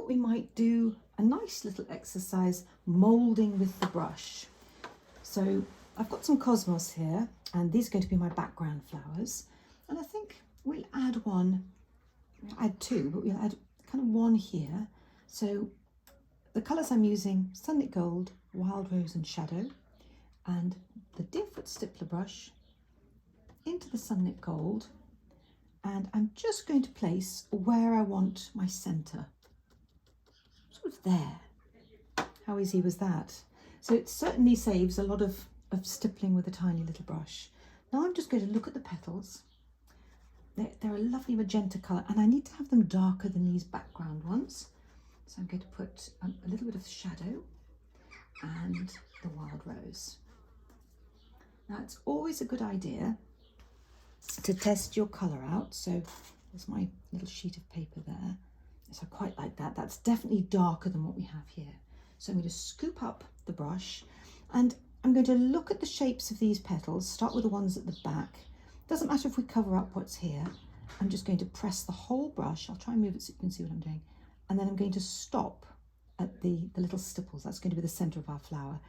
we might do a nice little exercise moulding with the brush. So I've got some cosmos here, and these are going to be my background flowers. And I think we'll add two, but we'll add kind of one here. So the colours I'm using, Sunlit Gold, Wild Rose and Shadow, and the Deerfoot Stippler brush into the Sunlit Gold. And I'm just going to place where I want my centre, sort of there. How easy was that? So it certainly saves a lot of stippling with a tiny little brush. Now I'm just going to look at the petals. They're a lovely magenta colour, and I need to have them darker than these background ones. So I'm going to put a little bit of shadow and the wild rose. Now it's always a good idea to test your colour out. So there's my little sheet of paper there. So I quite like that. That's definitely darker than what we have here. So I'm going to scoop up the brush, and I'm going to look at the shapes of these petals, start with the ones at the back. Doesn't matter if we cover up what's here. I'm just going to press the whole brush. I'll try and move it so you can see what I'm doing. And then I'm going to stop at the little stipples. That's going to be the centre of our flower.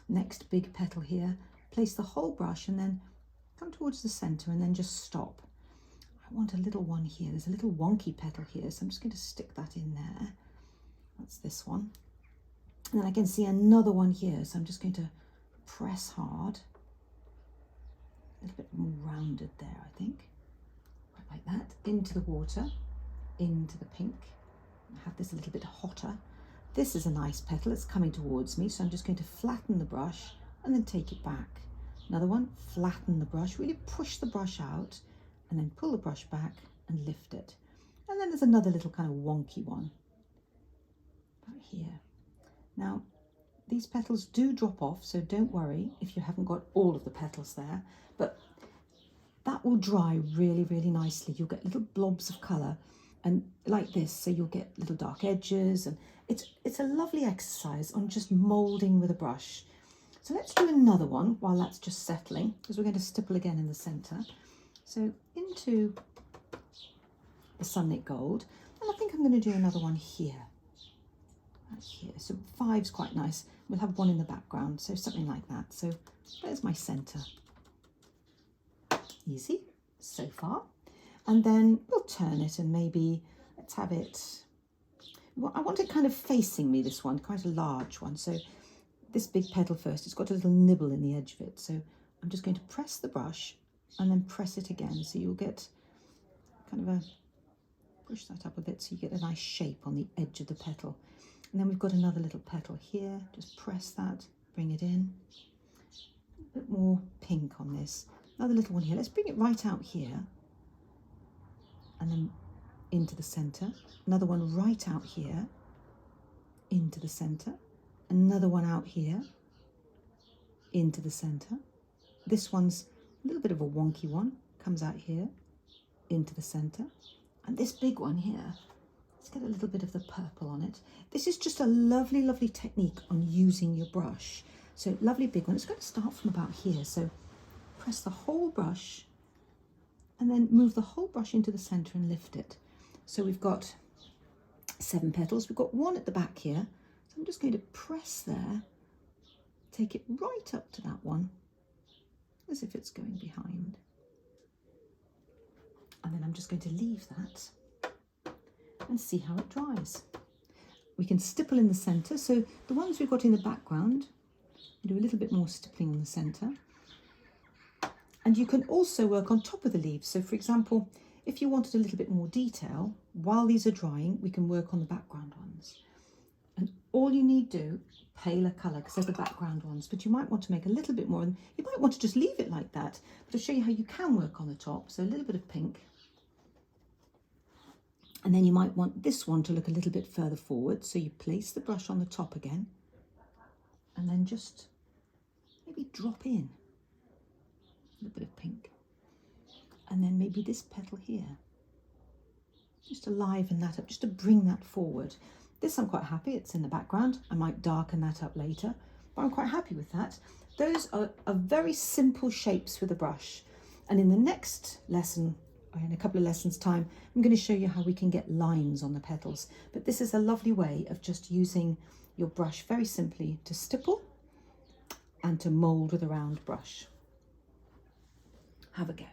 Next big petal here, place the whole brush and then come towards the centre and then just stop. I want a little one here. There's a little wonky petal here, so I'm just going to stick that in there. That's this one. And then I can see another one here, so I'm just going to press hard. A little bit more rounded there, I think. Right like that. Into the water, into the pink. I have this a little bit hotter. This is a nice petal. It's coming towards me, so I'm just going to flatten the brush and then take it back. Another one, flatten the brush, really push the brush out and then pull the brush back and lift it. And then there's another little kind of wonky one about here. Now, these petals do drop off, so don't worry if you haven't got all of the petals there, but that will dry really, really nicely. You'll get little blobs of colour and like this, so you'll get little dark edges, and it's a lovely exercise on just moulding with a brush. So let's do another one while that's just settling, because we're going to stipple again in the centre. So into the Sunlit Gold, and I think I'm going to do another one here. Right here. So 5's quite nice. We'll have one in the background, so something like that. So there's my centre. Easy so far. And then we'll turn it and maybe let's have it. Well, I want it kind of facing me, this one, quite a large one. So this big petal first, it's got a little nibble in the edge of it. So I'm just going to press the brush and then press it again. So you'll get kind of push that up a bit so you get a nice shape on the edge of the petal. And then we've got another little petal here. Just press that, bring it in. A bit more pink on this. Another little one here. Let's bring it right out here. And then into the centre. Another one right out here. Into the centre. Another one out here. Into the centre. This one's a little bit of a wonky one. Comes out here. Into the centre. And this big one here. Let's get a little bit of the purple on it. This is just a lovely, lovely technique on using your brush. So lovely big one. It's going to start from about here. So press the whole brush and then move the whole brush into the centre and lift it. So we've got 7 petals. We've got one at the back here. So I'm just going to press there, take it right up to that one, as if it's going behind. And then I'm just going to leave that and see how it dries. We can stipple in the centre. So the ones we've got in the background, do a little bit more stippling on the centre. And you can also work on top of the leaves. So for example, if you wanted a little bit more detail, while these are drying, we can work on the background ones. And all you need to do, paler colour, because they're the background ones, but you might want to make a little bit more, and you might want to just leave it like that. But I'll show you how you can work on the top. So a little bit of pink. And then you might want this one to look a little bit further forward. So you place the brush on the top again, and then just maybe drop in a little bit of pink. And then maybe this petal here. Just to liven that up, just to bring that forward. This I'm quite happy, it's in the background. I might darken that up later, but I'm quite happy with that. Those are very simple shapes with a brush. And in the next lesson, in a couple of lessons time, I'm going to show you how we can get lines on the petals. But this is a lovely way of just using your brush very simply to stipple and to mould with a round brush. Have a go.